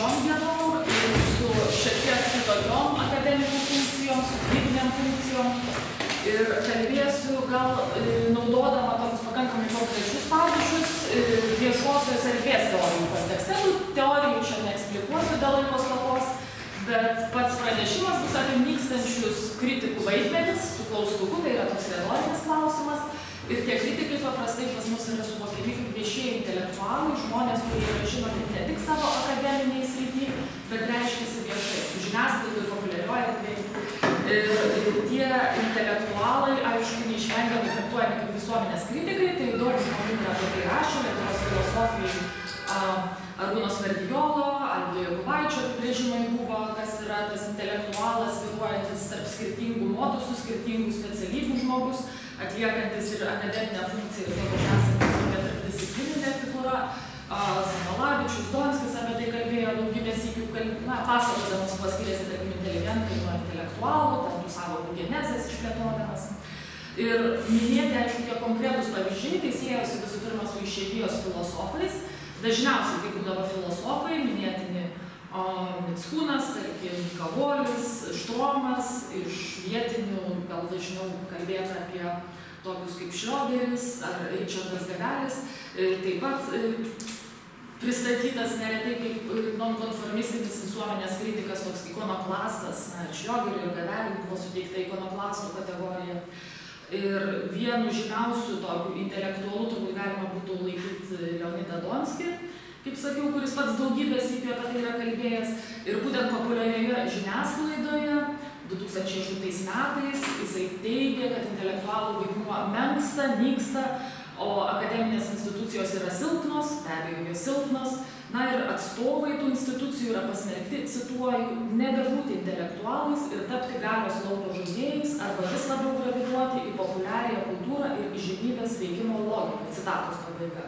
šiom dienom ir su šiek tiek kitokiom akademinių funkcijom, su kritiniam funkcijom. Ir kalbėsiu gal naudodama tokius pakankamai konkrečius pavyzdžius viešosios erdvės teorijų kontekste. Teorijų čia neeksplikuosiu dėl laiko stokos, bet pats pranešimas bus apie nykstančius kritikų vaidmenis su klaustuku, tai yra toks retorinis klausimas. Ir tie kritikai paprastai pas mus yra suvokiami kaip viešieji intelektualai, žmonės, kurie yra žinomi ne tik savo akademiniai srity, bet reiškiasi viešai, žiniasklaidai, populiarioji erdvėje. Ir tie intelektualai, aišku, neišvengiamai traktuojami kaip visuomenės kritikai, tai daug žmonių apie tai rašė, Lietuvos filosofijai Arūno Sverdijolo, Alvydo Jokubaičio apibrėžimai buvo, kas yra tas intelektualas, svyruojantis tarp skirtingų modusų, skirtingų specialybių žmogus, atliekantis ir akademinę funkciją, ir taip esantis tokia tarpdisciplininė figūra. Samalavičius, Donskis apie tai kalbėjo daugybę sykių, pasakodamas, kuo skiriasi, tarkim, inteligentai nuo intelektualų, tam tų sąvokų genezės išplėtodamas. Ir minėti, aišku, tie konkretūs pavyzdžiai, tai siejosi visų pirma su išeivijos filosofais. Dažniausiai tai būdavo filosofai, minėtini Mickūnas, tarkim, Kavolis, Štromas, iš vietinių gal dažniau kalbėta apie tokius kaip Šrioderis ar Ričardas Gavelis, taip pat pristatytas neretai kaip nonkonformistinis visuomenės kritikas, toks ikonoklastas, Šrioderio ir Gaveliui buvo suteikta ikonoklastų kategorija. Ir vienu žymiausių tokių intelektualų turbūt galima būtų laikyti Leonidą Donskį, kaip sakiau, kuris pats daugybę sykių apie tai yra kalbėjęs. Ir būtent populiarioje žiniasklaidoje 2008 metais jisai teigė, kad intelektualų vaidmuo menksta, nyksta, o akademinės institucijos yra silpnos, be abejo, jos silpnos. Na ir atstovai tų institucijų yra pasmerkti, cituoju, nebebūti intelektualais ir tapti galios lauko žaidėjais arba vis labiau gravituoti į populiariąją kultūrą ir įžymybės veikimo logiką. Citatos pabaiga.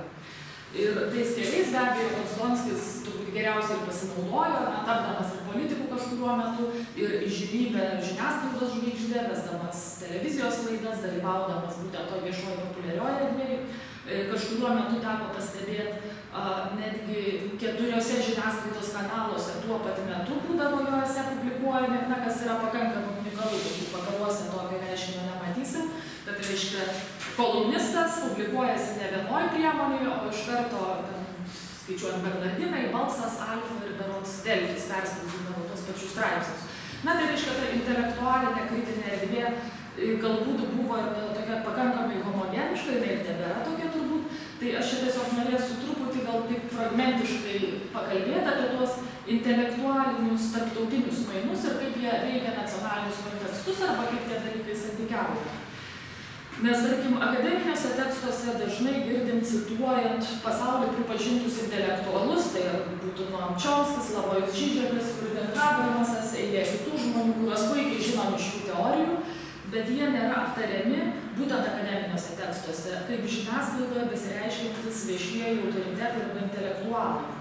Ir tais keliais be abejo, Donskis turbūt geriausiai ir pasinaudojo, tapdamas ir politikų kažkuriuo metu, ir įžymybę žiniasklaidos žvaigždė, vesdamas televizijos laidas, dalyvaudamas būtent to viešojo populiarioje erdvėje. Kažkuriuo metu teko pastebėti netgi 4 žiniasklaidos kanaluose tuo pat metu būdavo juose publikuojami, kas yra pakankamai unikalu, tačiau vakaruose tokio reiškinio nematysim. Bet reiškia, kolumnistas publikuojasi ne vienoj priemonėje, o iš karto, skaičiuojant Bernardinai, Balsas, Alfa ir berods Delfis perspausdindavo tos pačius straipsnius. Na, tai reiškia, ta intelektualinė kritinė erdvė galbūt buvo tokia pakankamai homogeniška, ir tebėra tokia turbūt. Tai aš čia tiesiog norėsiu truputį gal taip fragmentiškai pakalbėti apie tuos intelektualinius tarptautinius mainus ir kaip jie veikia nacionalinius kontekstus arba kaip tie dalykai santykiauja. Nes, tarkim, akademiniuose tekstuose dažnai girdim cituojant pasaulį pripažintus intelektualus, tai būtų Noam Chomskis, Lavojus Žiželis, Rudolf Habermasas, eilė kitų žmonių, kuriuos puikiai žinom iš šių teorijų, bet jie nėra aptariami būtent akademiniuose tekstuose, kaip žiniasklaidoje besireiškiantys viešieji autoritetai arba intelektualai.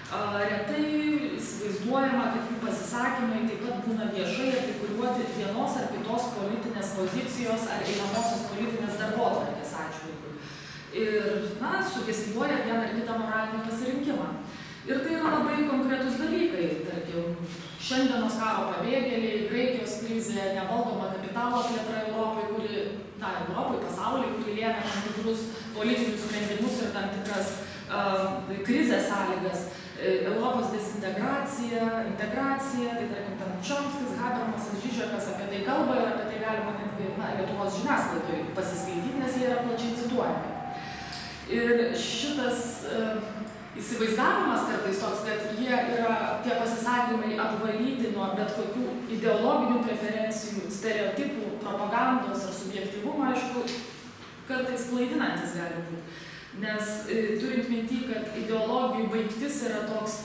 Retai įsivaizduojama, kad jų pasisakymai taip pat būna viešai artikuliuoti vienos ar kitos politinės pozicijos ar einamosios politinės darbotvarkės atžvilgiu. Ir, sugestijuoja vieną ar kitą moralinį pasirinkimą. Ir tai yra labai konkretus dalykai. Tarkim, šiandienos karo pabėgėliai, Graikijos krizė, nevaldoma kapitalo plėtra Europai, pasaulyje, kuri lėmė tam tikrus politinius sprendimus ir tam tikras krizės sąlygas. Europos desintegracija, integracija, tai tarkim, ten Chomskis, Habermasas, Žižekas apie tai kalba ir apie tai galima netgi Lietuvos žiniasklaidoje pasiskaityti, nes jie yra plačiai cituojami. Ir šitas įsivaizdavimas kartais toks, kad jie yra tie pasisakymai apvalyti nuo bet kokių ideologinių preferencijų, stereotipų, propagandos ar subjektyvumo, aišku, kartais klaidinantis gali būti. Nes turint minty, kad ideologijų baigtis yra toks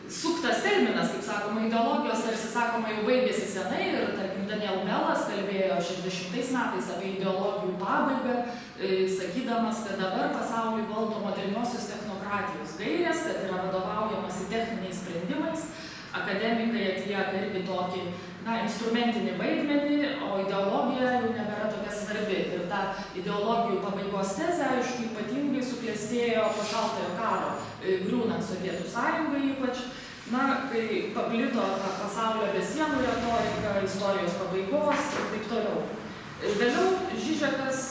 suktas terminas, kaip sakoma, ideologijos tarsi sakoma jau baigėsi senai ir, tarkim, Daniel Melas kalbėjo 60 metais apie ideologijų pabaigą, sakydamas, kad dabar pasaulį valdo moderniosios technokratijos gairės, kad yra vadovaujamasi techniniais sprendimais, akademikai atlieka irgi tokį instrumentinį vaidmenį, o ideologija jau nebėra tokia svarbi. Ir ta ideologijų pabaigos tezė, aišku, ypatingai suklestėjo po šaltojo karo griūnant Sovietų sąjungai ypač, kai paplito ta pasaulio be sienų retorika, istorijos pabaigos ir taip toliau. Vėliau Žižekas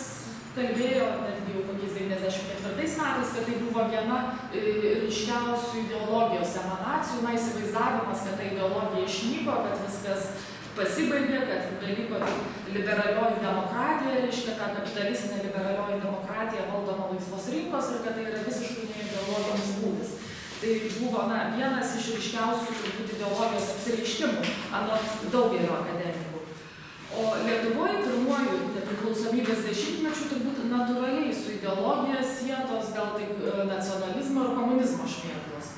kalbėjo, netgi jau kokiais 94 metais, kad tai buvo viena ryškiausių ideologijos emanacijų, įsivaizdavimas, kad ta ideologija išnyko, kad viskas pasibaigė, kad beliko liberalioji demokratija, reiškia, kad kapitalistinė liberalioji demokratija valdoma laisvos rinkos ir kad tai yra visiškai ne ideologijos būdas. Tai buvo vienas iš ryškiausių turbūt ideologijos apsireiškimų anot daugelio akademikų. O Lietuvoje pirmuoju nepriklausomybės dešimtmečiu turbūt natūraliai su ideologija sietos gal tik nacionalizmo ir komunizmo šmėklos.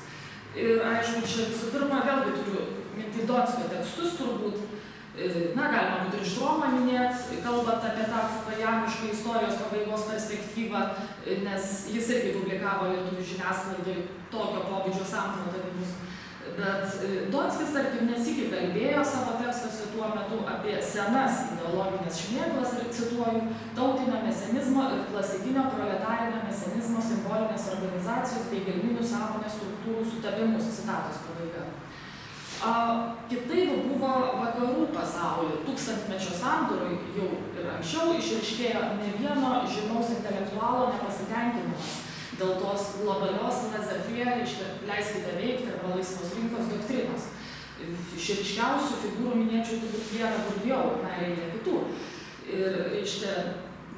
Ir aišku, čia visų pirma vėlgi turiu minti Donskio tekstus turbūt, galima būtų iš Romą minėti, kalbant apie tą fukajamišką istorijos pabaigos perspektyvą, nes jis irgi publikavo lietuvių žiniasklaidai tokio pobūdžio samprotavimus. Bet Donskis, tarkim, nesykį kalbėjo savo tekstuose tuo metu apie senas ideologinės šmėklas ir cituoju, tautinio mesenizmo ir klasikinio proletarinio mesenizmo simbolinės organizacijos bei gelminių sąmonės struktūrų sutapimus, citatos pabaiga. Kitaip buvo vakarų pasaulyje, tūkstantmečio sandūroj jau ir anksčiau išryškėjo ne vieno žymaus intelektualo nepasitenkinimas dėl tos globalios laissez-faire, reiškia, leiskite veikti arba laisvos rinkos doktrinos. Iš ryškiausių figūrų minėčiau turbūt Pierą Bourdieu, ir eilė kitų. Ir, reiškia,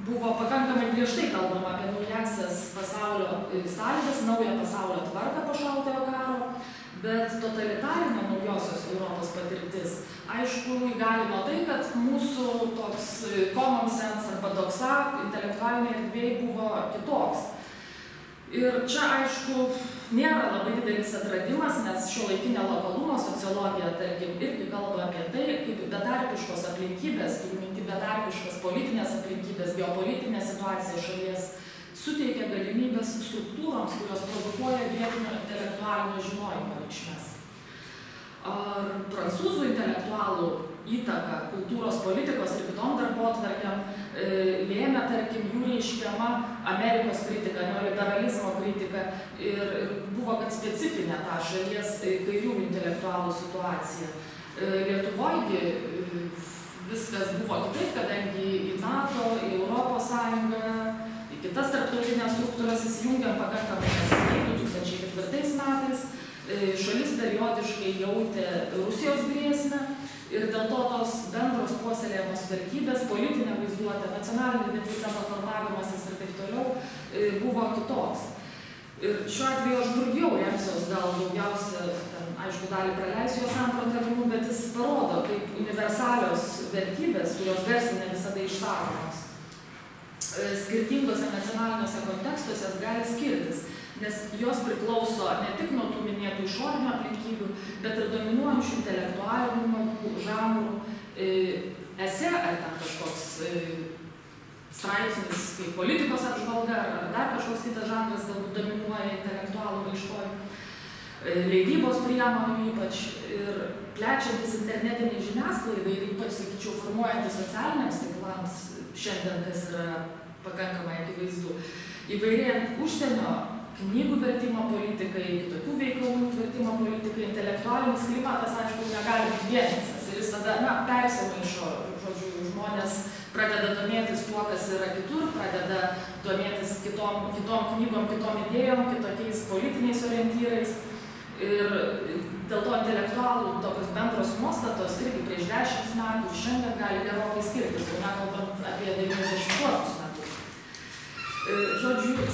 buvo pakankamai griežtai kalbama apie naujasias pasaulio sąlygas, naują pasaulio tvarką po šaltojo karo, bet totalitarinė naujosios Europos patirtis, aišku, įgalino tai, kad mūsų toks common sense arba doksa intelektualinė erdvėj buvo kitoks. Ir čia, aišku, nėra labai didelis atradimas, nes šiuolaikinė lokalumo sociologija, tarkim, irgi kalba apie tai, kaip betarpiškos aplinkybės, turiu minti betarpiškas politinės aplinkybės, geopolitinė situacija šalies suteikia galimybės struktūroms, kurios produkuoja vietinio intelektualinio žinojimo reikšmes. Ar prancūzų intelektualų įtaka kultūros politikos ir kitom darbotvarkėm lėmė, tarkim, jų reiškiama Amerikos kritika, neoliberalizmo kritika ir buvo gan specifinė ta šalies kairių intelektualų situacija. Lietuvoje viskas buvo kitaip, kadangi į NATO, į Europos Sąjungą, į kitas tarptautinės struktūras įsijungėm pakankamai neseniai, 2004 metais. Šalis periodiškai jautė Rusijos grėsmę ir dėl to tos bendros puoselėjamos vertybės, politinė vaizduotė, nacionalinė identiteto formavimasis ir taip toliau buvo kitoks. Ir šiuo atveju aš Bourdieu remsiuos gal daugiausia, aišku, dalį praleisiu jo samprotavimų, bet jis parodo, kaip universalios vertybės, kurios garsiai ne visada išsakomos, skirtingose nacionaliniuose kontekstuose gali skirtis, nes jos priklauso ne tik nuo tų minėtų išorinių aplinkybių, bet ir dominuojančių intelektualinių madų, žanrų, esė ar ten kažkoks straipsnis kaip politikos apžvalga ar dar kažkoks kitas žanras galbūt dominuoja intelektualų raiškoj, leidybos priemonių ypač ir plečiantis internetinį žiniasklaidą ir ypač, sakyčiau, formuojantis socialiniams tinklams šiandien, kas yra pakankamai akivaizdu, įvairėjant užsienio knygų vertimo politikai, kitokių veikalų vertimo politikai, intelektualinis klimatas, aišku, negali būti vienisas. Ir jis tada, persimaišo, žodžiu, žmonės pradeda domėtis tuo, kas yra kitur, pradeda domėtis kitom knygom, kitom idėjom, kitokiais politiniais orientyrais. Ir dėl to intelektualų tokios bendros nuostatos irgi prieš 10 metų šiandien gali gerokai skirtis, jau nekalbant apie 90-uosius metus. Žodžiu,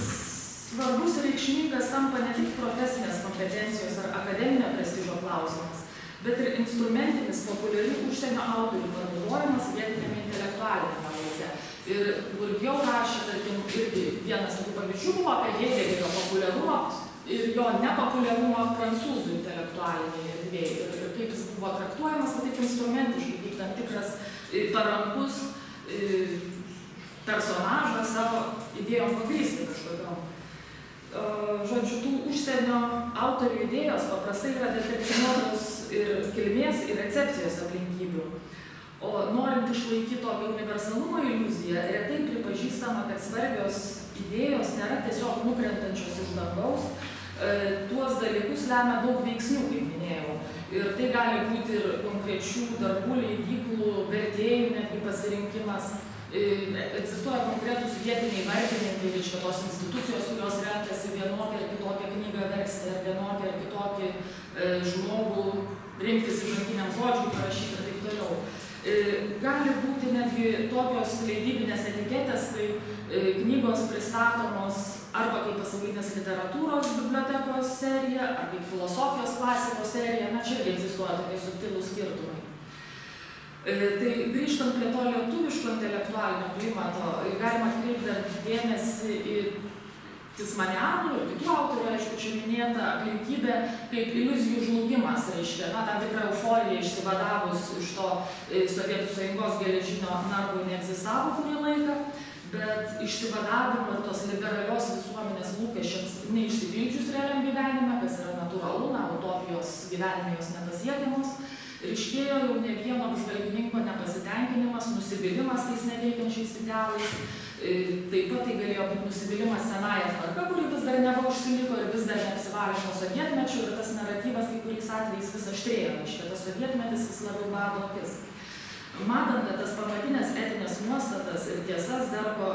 svarbus ir reikšmingas tampa ne tik profesinės kompetencijos ar akademinio prestižo klausimas, bet ir instrumentinis populiarių užsienio autorių panaudojimas vietiniame intelektualinėme lauke. Ir Bourdieu rašė, tarkim, irgi vienas tokių pavyzdžių buvo apie Heidegerio populiarumą ir jo nepopuliarumą prancūzų intelektualinėje erdvėje. Ir kaip jis buvo traktuojamas, taip instrumentiškai, kaip tam tikras parankus personažas savo idėjom pagrįsti kažkokiom. Žodžiu, tų užsienio autorių idėjos paprastai yra determinuotos ir kilmės ir recepcijos aplinkybių. O norint išlaikyti tokią universalumo iliuziją, retai pripažįstama, kad svarbios idėjos nėra tiesiog nukrentančios iš dangaus, tuos dalykus lemia daug veiksnių, kaip minėjau. Ir tai gali būti ir konkrečių darbų, leidyklų, vertėjų netgi pasirinkimas. Egzistuoja konkretus vietiniai vardininkai, reiškia tos institucijos, kurios renkasi vienokią ar kitokią knygą versti, ar vienokią ar kitokį žmogų rinktis įžanginiam žodžiui, parašyti ir taip toliau. Gali būti netgi tokios leidybinės etiketės, kai knygos pristatomos arba kaip pasaulinės literatūros bibliotekos serija, ar kaip filosofijos klasikos serija, na čia egzistuoja tokie subtilūs skirtumai. Tai grįžtant prie to lietuviško intelektualinio klimato, galima atkreipti dėmesį į Tismanianų ir kitų autorių, aišku, čia minėta aplinkybė kaip iliuzijų žlugimas, reiškia, na, tam tikra euforija išsivadavus iš to Sovietų Sąjungos geležinio narvo neegzistavo kurį laiką, bet išsivadavimo ir tos liberalios visuomenės lūkesčiams neišsipildžius realiam gyvenime, kas yra natūralu, na, utopijos gyvenime jos nepasiekiamos, ryškėjo jau ne vieno apžvalgininko nepasitenkinimas, nusivylimas tais neveikiančiais idealais. Taip pat tai galėjo būti nusivylimas senąją tvarką, kuri vis dar neužsiliko ir vis dar neapsivalė nuo sovietmečių, ir tas naratyvas kai kuriais atvejais vis aštrėjo, reiškia, tas sovietmetis vis labiau bado akis. Matant, kad tas pamatinės etinės nuostatas ir tiesas darbo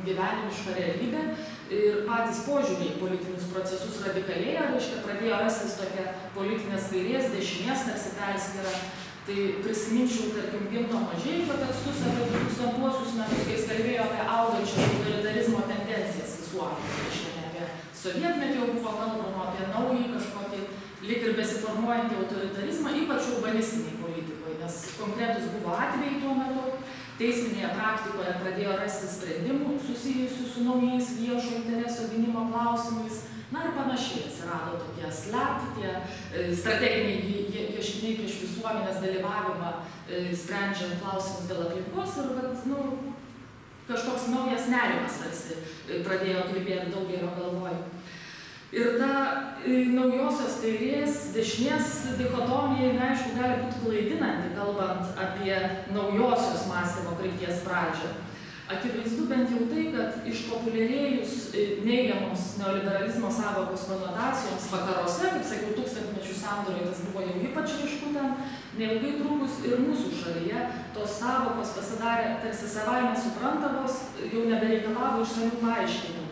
gyvenimišką realybę ir patys požiūriai į politinius procesus radikalėja, reiškia, pradėjo rastis tokia politinės kairės, dešinės, tarsi perskyra. Tai prisiminčiau, tarkim, Ginto Mažeikio tekstus apie 2000-uosius metus, kai jis kalbėjo apie augančias autoritarizmo tendencijas visuomenėje, reiškia, ne apie sovietmetį jau buvo kalbama, apie naują kažkokį lyg ir besiformuojantį autoritarizmą, ypač urbanistiniai politikoje, nes konkretus buvo atvejai tuo metu, teisminėje praktikoje pradėjo rasti sprendimų susijusių su naujais viešo intereso gynimo klausimais, na ir panašiai atsirado tokie SLAP, tie strateginiai ieškiniai prieš visuomenės dalyvavimą, sprendžiant klausimus dėl aplinkos ir, kad, kažkoks naujas nerimas tarsi pradėjo klibėti daugelio galvoj. Ir ta naujosios kairės, dešinės dichotomija, aišku, gali būti klaidinanti, kalbant apie naujosios mąstymo krypties pradžią. Akivaizdu bent jau tai, kad išpopuliarėjus neigiamos neoliberalizmo sąvokos konotacijoms vakaruose, kaip sakiau, tūkstantmečių sandūroje tas buvo jau ypač ryšku ten, neilgai trukus ir mūsų šalyje tos sąvokos pasidarė tarsi savaime suprantamos, jau nebereikalavo išsamių paaiškinimų.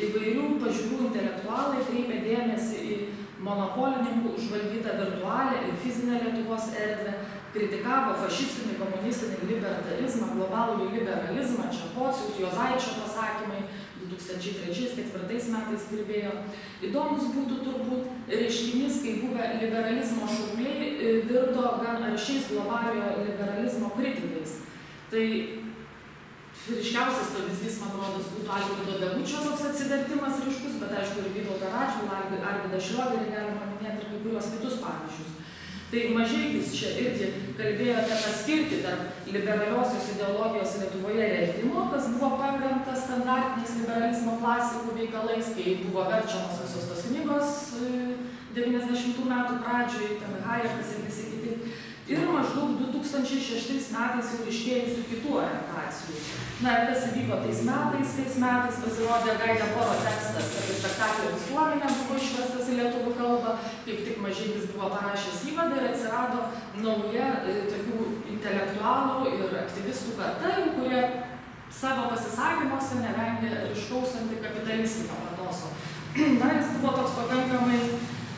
Įvairių pažiūrų intelektualai kreipė dėmesį į monopolininkų užvaldytą virtualią ir fizinę Lietuvos erdvę, kritikavo fašistinį, komunistinį libertarizmą, globalų liberalizmą, čia Pociaus, Juozaičio pasakymai 2003-2004 metais kalbėjo. Įdomus būtų turbūt reiškinys, kai buvę liberalizmo šauliai virto gan aršiais globaliojo liberalizmo kritikais. Tai ryškiausias pavyzdys, man rodos, būtų Algirdo Degučio toks atsivertimas ryškus, bet aišku ir Vytautą Radžvilą, Arvydą Šliogerį galima minėti ir kai kuriuos kitus pavyzdžius. Tai Mažeikis čia irgi kalbėjo apie tą skirtį tarp liberaliosios ideologijos Lietuvoje retimo, kas buvo paremta standartiniais liberalizmo klasikų veikalais, kai buvo verčiamos visos tos knygos 90 metų pradžioje, ten Hajekas ir visi kiti. Ir maždaug 2006 metais jau iškėjusių kitų orientacijų. Na ir kas įvyko tais metais pasirodė Gaidė Poro tekstas apie spektaklio visuomenę, buvo išverstas į lietuvių kalbą, kaip tik Mažeikis buvo parašęs įvadą ir atsirado nauja tokių intelektualų ir aktyvistų karta, kurie savo pasisakymuose nevengė ryškaus antikapitalistinio patoso. Na, jis buvo toks pakankamai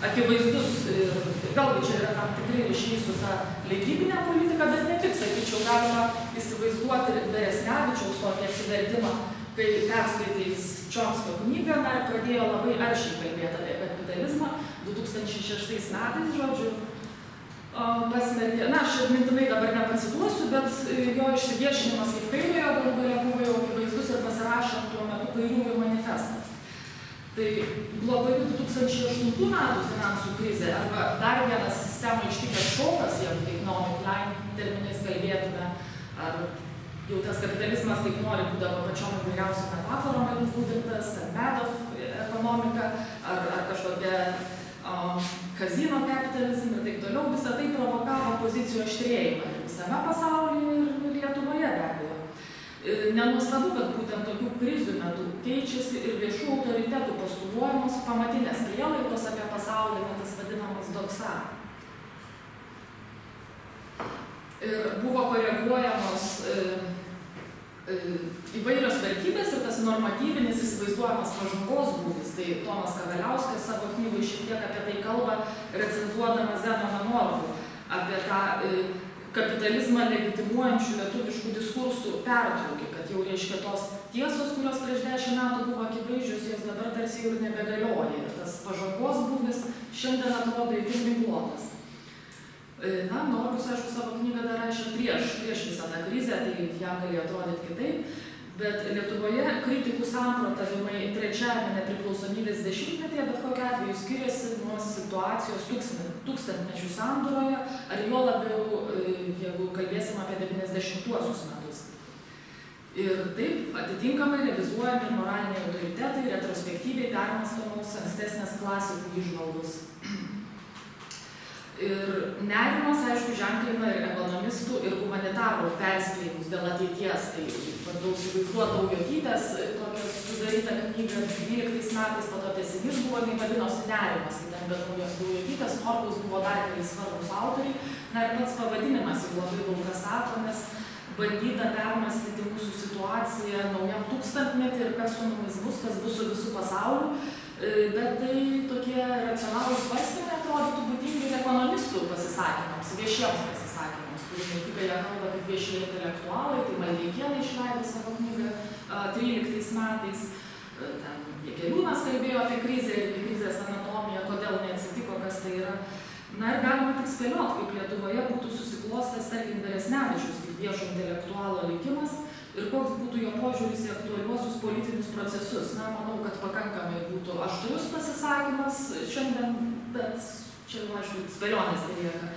akivaizdus ir vėlgi čia yra tam tikrai ryšiai su ta leidybinė politika, bet ne tik, sakyčiau, galima įsivaizduoti Beresnevičiaus tokį atsivertimą, kai perskaitė Čomskio knygą, na ir pradėjo labai aršiai kalbėti apie kapitalizmą 2006 metais, žodžiu, pasmerkė, na, aš mintinai dabar nepacituosiu, bet jo išsiviešinimas kaip kairiojo galų gale buvo jau akivaizdus ir pasirašant tuo metu kairiųjų manifestą. Tai globali 2008 metų finansų krizė arba dar vienas sistemą ištikęs šokas, jeigu kaip Naomi Klein terminais kalbėtume, ar jau tas kapitalizmas kaip nori būdavo pačiom įvairiausiom metaforom apibūdintas, ar Madoff ekonomika, ar kažkokia kazino kapitalizm ir taip toliau, visą tai provokavo pozicijų aštrėjimą visame pasaulyje ir Lietuvoje be abejo. Nenuostabu, kad būtent tokių krizių metu keičiasi ir viešų autoritetų postuluojamos pamatinės prielaidos apie pasaulį, tas vadinamas doksa. Ir buvo koreguojamos įvairios vertybės ir tas normatyvinis įsivaizduojamas pažangos būvis. Tai Tomas Kavaliauskas savo knygoj šiek tiek apie tai kalba, recenzuodamas Zenoną Norkų, apie tą kapitalizmą legitimuojančių lietuviškų diskursų pertraukį, kad jau reiškia tos tiesos, kurios prieš 10 metų buvo akivaizdžios, jos dabar tarsi jau nebegalioja. Ir tas pažangos būvis šiandien atrodo itin miglotas. Na, Norkus, aišku, savo knygą dar rašė prieš visą tą krizę, tai jam galėjo atrodyti kitaip, bet Lietuvoje kritikų samprotavimai trečiajame nepriklausomybės dešimtmetyje bet kokiu atveju skiriasi nuo situacijos tūkstantmečių sandūroje, ar jo labiau, jeigu kalbėsim apie 90-uosius metus. Ir taip atitinkamai revizuojami moraliniai autoritetai, retrospektyviai permąstomos ankstesnės klasikų įžvalgos. Ir nerimas, aišku, ženklina ir ekonomistų, ir humanitarų perspėjimus dėl ateities. Tai bandau įsivaizduoti Daujotytės tokią sudarytą knygą 12 metais, po to tęsinys buvo, jinai vadinosi Nerimas, kai ten be naujos Daujotytės, Norkus buvo dar keli svarbus autoriai. Na ir pats pavadinimas jau labai daug ką sako, nes bandyta permąstyti mūsų situaciją naujam tūkstantmetį ir kas su mumis bus, kas bus su visų pasauliu. Bet tai tokie racionalūs svarstymai atrodytų būdingi ir ekonomistų pasisakymams, viešiems pasisakymams. Turime tik, jie kalba kaip viešieji intelektualai, tai Maldeikienė išleido savo knygą 13 metais. Ten Jakeliūnas kalbėjo apie krizę ir apie krizės anatomiją, kodėl neatsitiko, kas tai yra. Na ir galima tik spėlioti, kaip Lietuvoje būtų susiklostęs, tarkim, Beresnevičius kaip viešo intelektualo likimas ir koks būtų jo požiūris į aktualiuosius politinius procesus. Na, manau, kad pakankamai būtų aštrus pasisakymas šiandien, bet čia, aišku, spėlionės nelieka.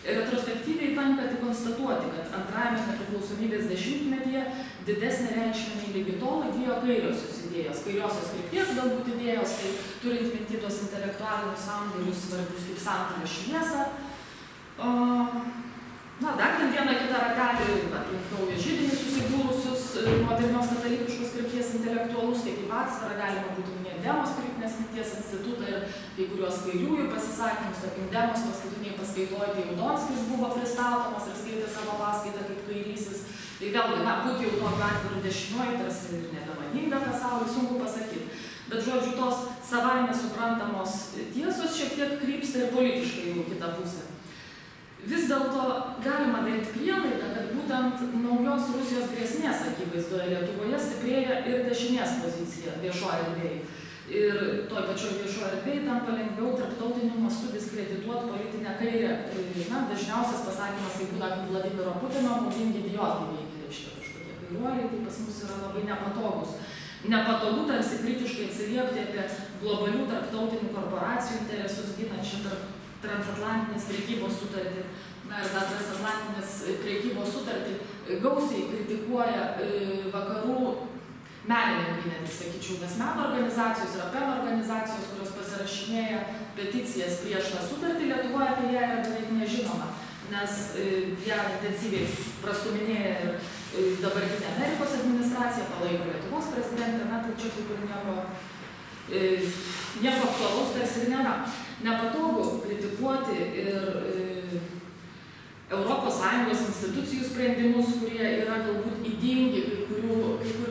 Retrospektyviai tenka tik konstatuoti, kad antrajame nepriklausomybės dešimtmetyje didesnė reikšmė nei lygi tol įgijo kairiosios idėjos, kairiosios krypties galbūt idėjos, tai turint minty tos intelektualinius sandorius svarbius kaip santuoką šviesą. Na, dar ten vieną kitą ratelį aplink naują židinį susibūrusius modernios katalikiškos krypties intelektualus, tai kaip atsvarą galima būtų minėti Demos kritinės minties institutą ir kai kuriuos kairiųjų pasisakymus, tarkim, Demos paskutiniai paskaitoje, tai Udonskis buvo pristatomas ir skaitė savo paskaitą kaip kairysis. Tai vėlgi, na, būti jau tokiu atveju dešiniuoju, tarsi ir nebemadinga pasaulyje, sunku pasakyti. Bet, žodžiu, tos savaime suprantamos tiesos šiek tiek krypsta ir politiškai jau kitą pusę. Vis dėlto galima daryti prielaidą, kad būtent naujos Rusijos grėsmės akivaizdoje Lietuvoje stiprėja ir dešinės pozicija viešoje erdvėje. Ir toj pačioj viešoje erdvėje tampa lengviau tarptautiniu mastu diskredituoti politinę kairę. Na, dažniausias pasakymas tai būna kaip Vladimiro Putino naudingi idiotai veikia, reiškia kažkokie kairuoliai, tai pas mus yra labai nepatogus. Nepatogu tarsi kritiškai atsiliepti apie globalių tarptautinių korporacijų interesus ginančią transatlantinės prekybos sutartį. Na ir tą transatlantinės prekybos sutartį gausiai kritikuoja vakarų menininkai, netgi sakyčiau, nes meno organizacijos ir apeno organizacijos, kurios pasirašinėja peticijas prieš tą sutartį, Lietuvoje apie ją yra beveik nežinoma, nes ją intensyviai prastuminėja ir dabartinė Amerikos administracija, palaiko Lietuvos prezidentė, na tai čia kaip ir nieko aktualaus tarsi ir nėra. Nepatogu kritikuoti ir ES institucijų sprendimus, kurie yra galbūt ydingi kai kurių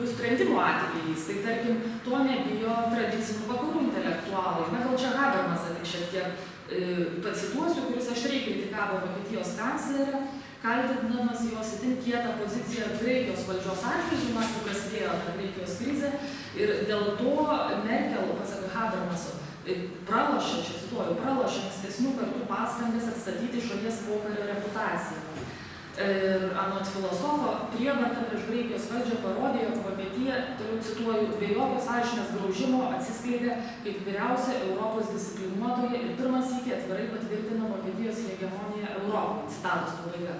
sprendimų atvejais. Tai tarkim, to nebijo tradicinių vakarų intelektualai. Na gal čia Habermasą tik šiek tiek pacituosiu, kuris aštriai kritikavo Vokietijos kanclerę, kaltindamas jos itin kietą poziciją Graikijos valdžios atžvilgiu, kai prasidėjo ta Graikijos krizė. Ir dėl to Merkel, pasak Habermaso, pralošė, čia cituoju, pralošė ankstesnių kartų pastangas atstatyti šalies pokario reputaciją. Anot filosofo, prievarta prieš Graikijos valdžią parodė, jog Vokietija, toliau cituoju, be jokio sąžinės graužimo atsiskleidė kaip vyriausia Europos disciplinuotoja ir pirmą sykį atvirai patvirtino Vokietijos hegemoniją Europoje. Citatos pabaiga.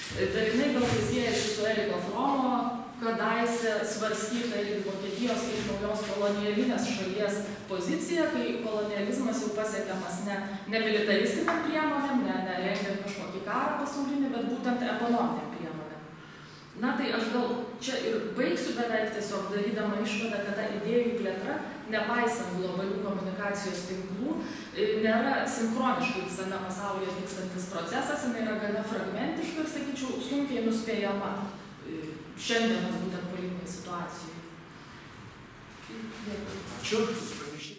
Dalinai gal tai siejasi su Eriko Fromo kadaise svarstyta ir Vokietijos kaip naujos kolonialinės šalies pozicija, kai kolonializmas jau pasiekiamas ne militaristiniam priemonėm, ne rengiant kažkokį karą pasaulinį, bet būtent ekonominiam priemonėm. Na tai aš gal čia ir baigsiu beveik tiesiog darydama išvadą, kad ta idėjų plėtra, nepaisant globalių komunikacijos tinklų, nėra sinchroniškai visame pasaulyje vykstantis procesas, jinai yra gana fragmentiška ir, sakyčiau, sunkiai nuspėjama šiandienos būtent politinėje situacijoje. Ačiū.